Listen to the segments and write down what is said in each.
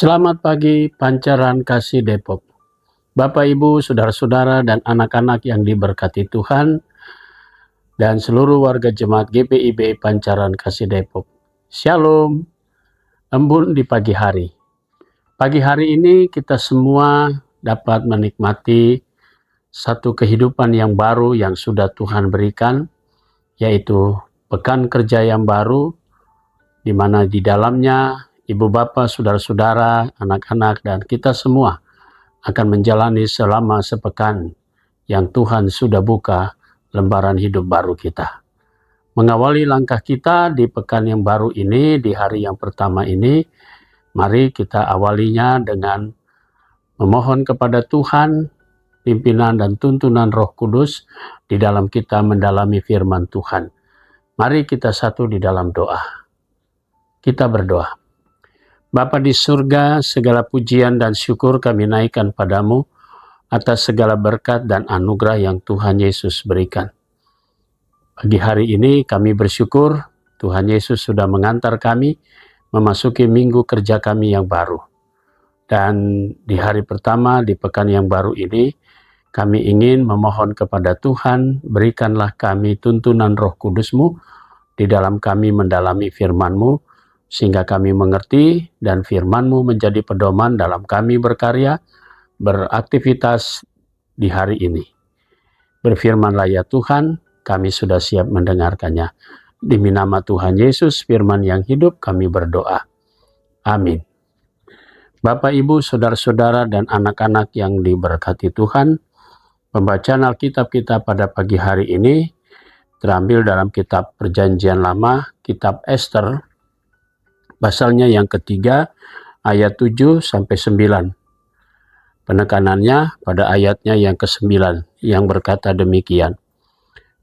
Selamat pagi Pancaran Kasih Depok. Bapak, Ibu, Saudara-saudara, dan anak-anak yang diberkati Tuhan, dan seluruh warga jemaat GPIB Pancaran Kasih Depok. Shalom, embun di pagi hari. Pagi hari ini kita semua dapat menikmati satu kehidupan yang baru yang sudah Tuhan berikan, yaitu pekan kerja yang baru, di mana di dalamnya Ibu Bapak, Saudara-saudara, anak-anak, dan kita semua akan menjalani selama sepekan yang Tuhan sudah buka lembaran hidup baru kita. Mengawali langkah kita di pekan yang baru ini, di hari yang pertama ini, mari kita awalinya dengan memohon kepada Tuhan pimpinan dan tuntunan Roh Kudus di dalam kita mendalami firman Tuhan. Mari kita satu di dalam doa. Kita berdoa. Bapa di surga, segala pujian dan syukur kami naikkan padamu atas segala berkat dan anugerah yang Tuhan Yesus berikan. Pagi hari ini kami bersyukur Tuhan Yesus sudah mengantar kami memasuki minggu kerja kami yang baru. Dan di hari pertama di pekan yang baru ini, kami ingin memohon kepada Tuhan, berikanlah kami tuntunan Roh Kudus-Mu di dalam kami mendalami firman-Mu, sehingga kami mengerti dan firman-Mu menjadi pedoman dalam kami berkarya, beraktivitas di hari ini. Berfirmanlah ya Tuhan, kami sudah siap mendengarkannya. Demi nama Tuhan Yesus, firman yang hidup, kami berdoa. Amin. Bapak, Ibu, Saudara-saudara, dan anak-anak yang diberkati Tuhan, pembacaan Alkitab kita pada pagi hari ini terambil dalam kitab Perjanjian Lama, kitab Ester, pasalnya yang ketiga, ayat 7-9. Penekanannya pada ayatnya yang ke-9 yang berkata demikian.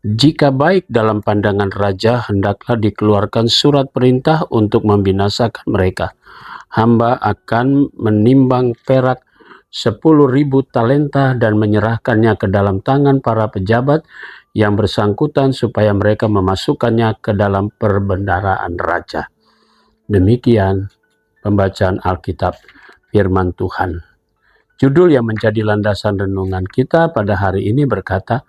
Jika baik dalam pandangan raja, hendaklah dikeluarkan surat perintah untuk membinasakan mereka. Hamba akan menimbang perak 10.000 talenta dan menyerahkannya ke dalam tangan para pejabat yang bersangkutan supaya mereka memasukkannya ke dalam perbendaharaan raja. Demikian pembacaan Alkitab firman Tuhan. Judul yang menjadi landasan renungan kita pada hari ini berkata,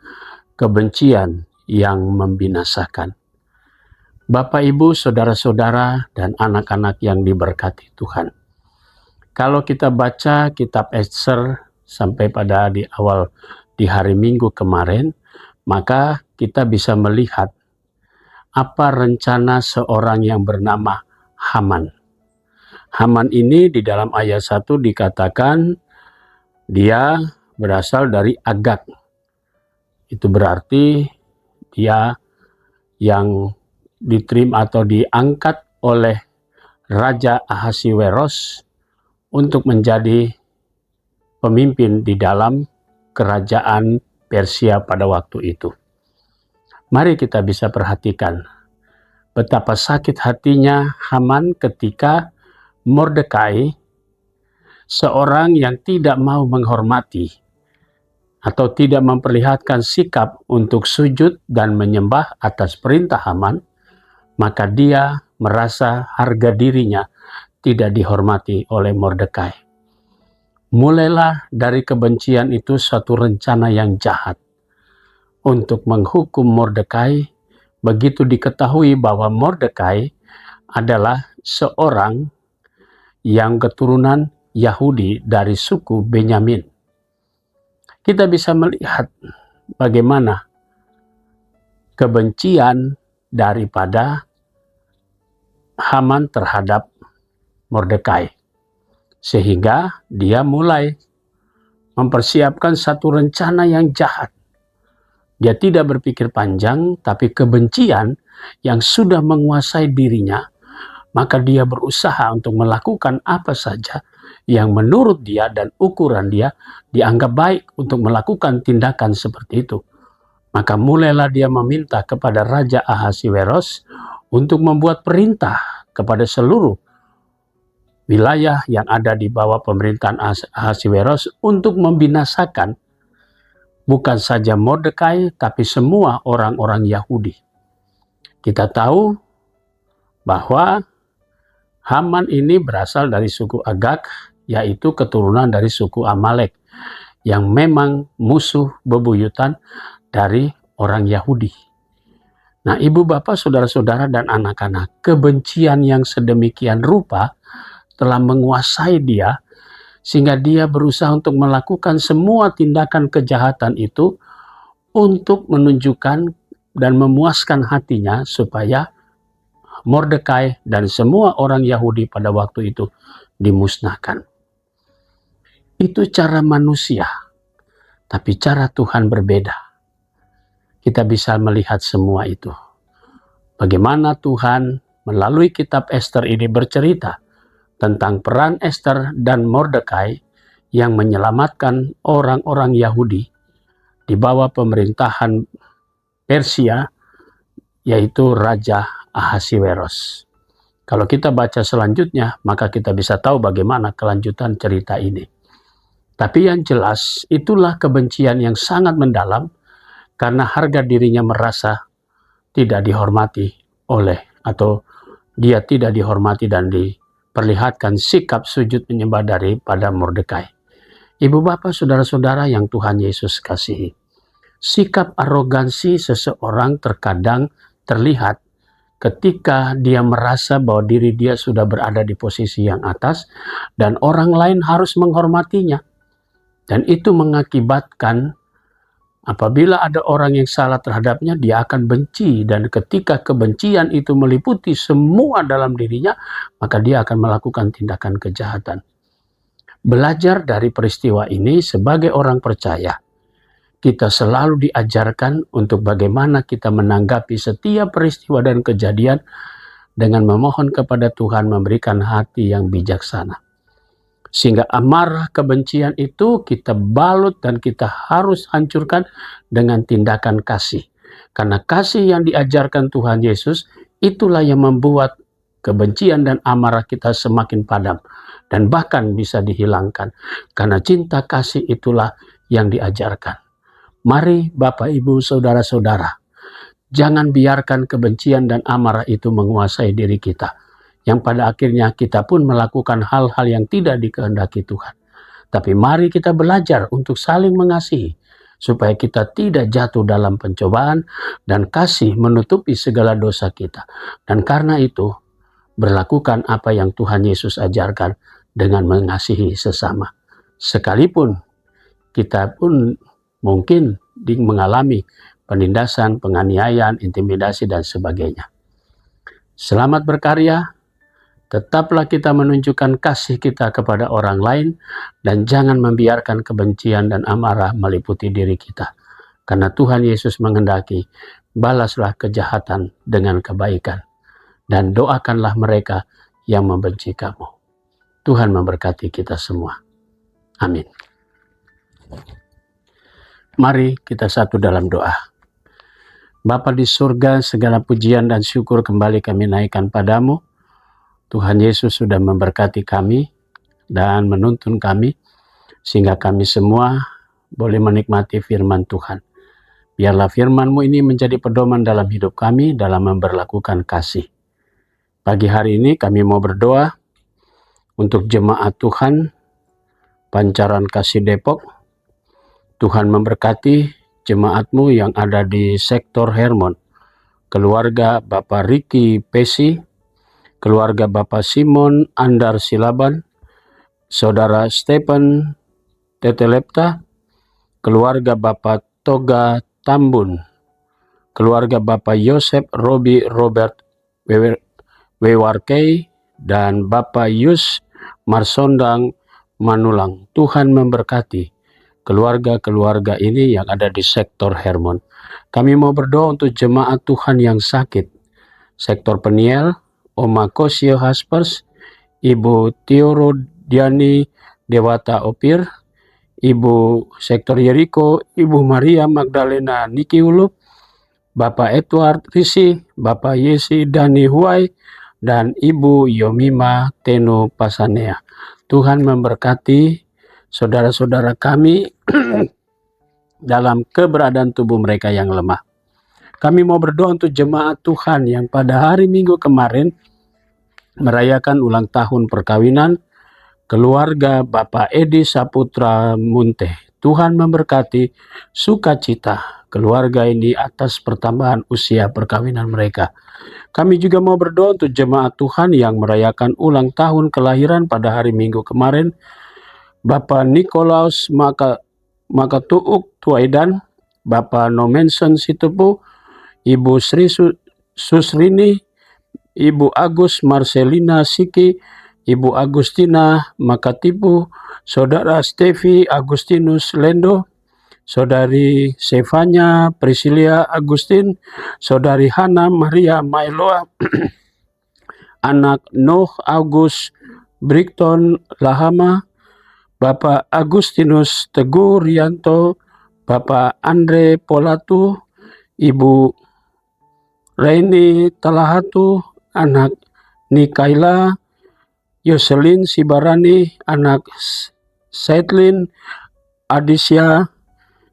kebencian yang membinasakan. Bapak, Ibu, Saudara-saudara, dan anak-anak yang diberkati Tuhan. Kalau kita baca kitab Ester sampai pada di hari Minggu kemarin, maka kita bisa melihat apa rencana seorang yang bernama Haman. Haman ini di dalam ayat 1 dikatakan dia berasal dari Agag. Itu berarti dia yang diterima atau diangkat oleh Raja Ahasiweros untuk menjadi pemimpin di dalam kerajaan Persia pada waktu itu. Mari kita bisa perhatikan betapa sakit hatinya Haman ketika Mordekai, seorang yang tidak mau menghormati atau tidak memperlihatkan sikap untuk sujud dan menyembah atas perintah Haman, maka dia merasa harga dirinya tidak dihormati oleh Mordekai. Mulailah dari kebencian itu satu rencana yang jahat untuk menghukum Mordekai. Begitu diketahui bahwa Mordekai adalah seorang yang keturunan Yahudi dari suku Benyamin. Kita bisa melihat bagaimana kebencian daripada Haman terhadap Mordekai, sehingga dia mulai mempersiapkan satu rencana yang jahat. Dia tidak berpikir panjang, tapi kebencian yang sudah menguasai dirinya, maka dia berusaha untuk melakukan apa saja yang menurut dia dan ukuran dia dianggap baik untuk melakukan tindakan seperti itu. Maka mulailah dia meminta kepada Raja Ahasiweros untuk membuat perintah kepada seluruh wilayah yang ada di bawah pemerintahan Ahasiweros untuk membinasakan bukan saja Mordekai, tapi semua orang-orang Yahudi. Kita tahu bahwa Haman ini berasal dari suku Agag, yaitu keturunan dari suku Amalek, yang memang musuh bebuyutan dari orang Yahudi. Nah, ibu bapak, saudara-saudara, dan anak-anak, kebencian yang sedemikian rupa telah menguasai dia, sehingga dia berusaha untuk melakukan semua tindakan kejahatan itu untuk menunjukkan dan memuaskan hatinya supaya Mordekai dan semua orang Yahudi pada waktu itu dimusnahkan. Itu cara manusia, tapi cara Tuhan berbeda. Kita bisa melihat semua itu. Bagaimana Tuhan melalui kitab Ester ini bercerita tentang peran Ester dan Mordekai yang menyelamatkan orang-orang Yahudi di bawah pemerintahan Persia, yaitu Raja Ahasiweros. Kalau kita baca selanjutnya, maka kita bisa tahu bagaimana kelanjutan cerita ini. Tapi yang jelas, itulah kebencian yang sangat mendalam karena harga dirinya merasa tidak dihormati atau dia tidak dihormati dan diperlihatkan sikap sujud menyembah daripada Mordekai. Ibu bapak, saudara-saudara yang Tuhan Yesus kasihi, sikap arogansi seseorang terkadang terlihat ketika dia merasa bahwa diri dia sudah berada di posisi yang atas dan orang lain harus menghormatinya. Dan itu mengakibatkan apabila ada orang yang salah terhadapnya, dia akan benci. Dan ketika kebencian itu meliputi semua dalam dirinya, maka dia akan melakukan tindakan kejahatan. Belajar dari peristiwa ini sebagai orang percaya, kita selalu diajarkan untuk bagaimana kita menanggapi setiap peristiwa dan kejadian dengan memohon kepada Tuhan memberikan hati yang bijaksana. Sehingga amarah kebencian itu kita balut dan kita harus hancurkan dengan tindakan kasih. Karena kasih yang diajarkan Tuhan Yesus itulah yang membuat kebencian dan amarah kita semakin padam dan bahkan bisa dihilangkan. Karena cinta kasih itulah yang diajarkan. Mari Bapak, Ibu, Saudara-saudara, jangan biarkan kebencian dan amarah itu menguasai diri kita, yang pada akhirnya kita pun melakukan hal-hal yang tidak dikehendaki Tuhan. Tapi mari kita belajar untuk saling mengasihi, supaya kita tidak jatuh dalam pencobaan dan kasih menutupi segala dosa kita. Dan karena itu, berlakukan apa yang Tuhan Yesus ajarkan dengan mengasihi sesama. Sekalipun kita pun mungkin mengalami penindasan, penganiayaan, intimidasi, dan sebagainya. Selamat berkarya, tetaplah kita menunjukkan kasih kita kepada orang lain, dan jangan membiarkan kebencian dan amarah meliputi diri kita. Karena Tuhan Yesus menghendaki, balaslah kejahatan dengan kebaikan, dan doakanlah mereka yang membenci kamu. Tuhan memberkati kita semua. Amin. Mari kita satu dalam doa. Bapa di surga, segala pujian dan syukur kembali kami naikkan padamu. Tuhan Yesus sudah memberkati kami dan menuntun kami, sehingga kami semua boleh menikmati firman Tuhan. Biarlah firman-Mu ini menjadi pedoman dalam hidup kami dalam memberlakukan kasih. Pagi hari ini kami mau berdoa untuk jemaat Tuhan Pancaran Kasih Depok. Tuhan memberkati jemaat-Mu yang ada di sektor Hermon, keluarga Bapak Ricky Pesi, keluarga Bapak Simon Andar Silaban, Saudara Stephen Tetelepta, keluarga Bapak Toga Tambun, keluarga Bapak Yosef Robi Robert Wewarkei, dan Bapak Yus Marsondang Manulang. Tuhan memberkati keluarga-keluarga ini yang ada di sektor Hermon. Kami mau berdoa untuk jemaat Tuhan yang sakit. Sektor Peniel, Oma Kosio Haspers, Ibu Tioro Diani Dewata Opir, Ibu Sektor Yeriko, Ibu Maria Magdalena Nikiulu, Bapak Edward Risi, Bapak Yesi Dani Huai, dan Ibu Yomima Teno Pasanea. Tuhan memberkati saudara-saudara kami dalam keberadaan tubuh mereka yang lemah. Kami mau berdoa untuk jemaat Tuhan yang pada hari Minggu kemarin merayakan ulang tahun perkawinan keluarga Bapak Edi Saputra Munte. Tuhan memberkati sukacita keluarga ini atas pertambahan usia perkawinan mereka. Kami juga mau berdoa untuk jemaat Tuhan yang merayakan ulang tahun kelahiran pada hari Minggu kemarin. Bapak Nikolaus Makatuuk Tuaidan, Bapak Nomensen Situpu, Ibu Sri Susrini, Ibu Agus Marcelina Siki, Ibu Agustina Makatipu, Saudara Stevi Agustinus Lendo, Saudari Sevanya Priscilia Agustin, Saudari Hana Maria Mailoa, anak Noh Agus Brikton Lahama, Bapak Agustinus Teguh Rianto, Bapak Andre Polatu, Ibu Reini Talahatu, anak Nikaila, Yoselin Sibarani, anak Saitlin Adisya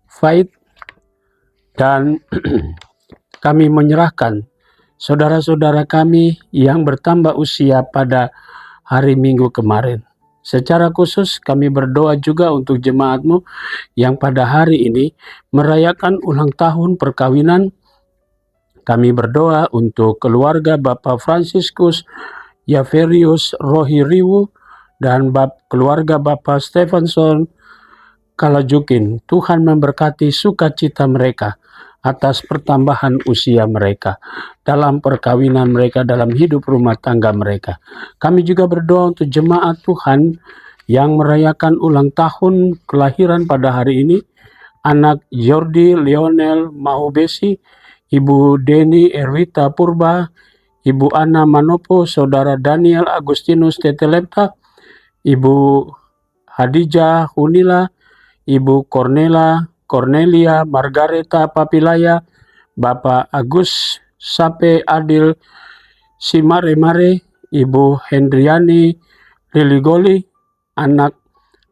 Fait, dan kami menyerahkan saudara-saudara kami yang bertambah usia pada hari Minggu kemarin. Secara khusus kami berdoa juga untuk jemaatmu yang pada hari ini merayakan ulang tahun perkawinan. Kami berdoa untuk keluarga Bapak Franciscus Yaverius Rohiriwu dan keluarga Bapak Stevenson Kalajukin. Tuhan memberkati sukacita mereka atas pertambahan usia mereka dalam perkawinan mereka, dalam hidup rumah tangga mereka. Kami juga berdoa untuk jemaat Tuhan yang merayakan ulang tahun kelahiran pada hari ini. Anak Jordi Lionel Mahubesi, Ibu Deni Erwita Purba, Ibu Ana Manopo, Saudara Daniel Agustinus Tetelepta, Ibu Hadijah Hunila, Ibu Cornelia Margareta Papilaya, Bapak Agus Sape Adil Simaremare, Ibu Hendriani Liligoli, anak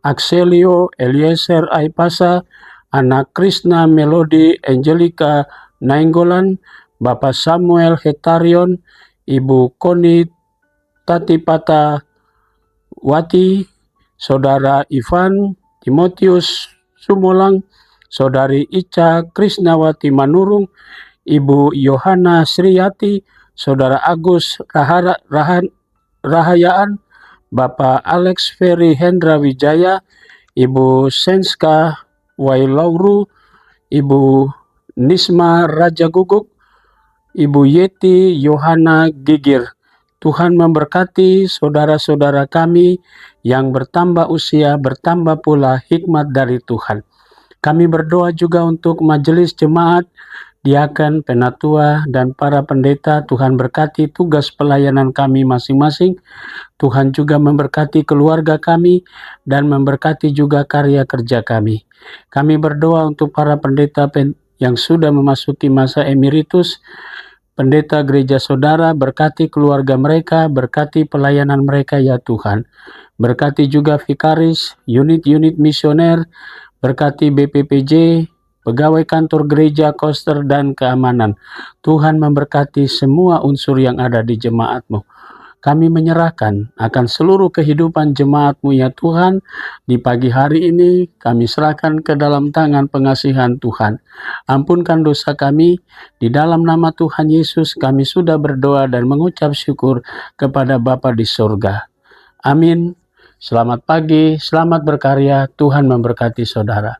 Axelio Eliezer Aipasa, anak Krishna Melody Angelica Nainggolan, Bapak Samuel Hetarion, Ibu Koni Tatipata Wati, Saudara Ivan Timotius Sumolang, Saudari Ica Krisnawati Manurung, Ibu Yohana Sriyati, Saudara Agus Rahayaan, Bapak Alex Ferry Hendra Wijaya, Ibu Senska Wailauru, Ibu Nisma Raja Guguk, Ibu Yeti Yohana Gigir. Tuhan memberkati saudara-saudara kami yang bertambah usia, bertambah pula hikmat dari Tuhan. Kami berdoa juga untuk majelis jemaat, diaken, penatua, dan para pendeta. Tuhan berkati tugas pelayanan kami masing-masing. Tuhan juga memberkati keluarga kami dan memberkati juga karya kerja kami. Kami berdoa untuk para pendeta yang sudah memasuki masa emeritus. Pendeta gereja saudara, berkati keluarga mereka, berkati pelayanan mereka ya Tuhan. Berkati juga vikaris, unit-unit misioner, berkati BPPJ, pegawai kantor gereja, koster, dan keamanan. Tuhan memberkati semua unsur yang ada di jemaat-Mu. Kami menyerahkan akan seluruh kehidupan jemaat-Mu ya Tuhan. Di pagi hari ini kami serahkan ke dalam tangan pengasihan Tuhan. Ampunkan dosa kami. Di dalam nama Tuhan Yesus kami sudah berdoa dan mengucap syukur kepada Bapa di surga. Amin. Selamat pagi, selamat berkarya. Tuhan memberkati saudara.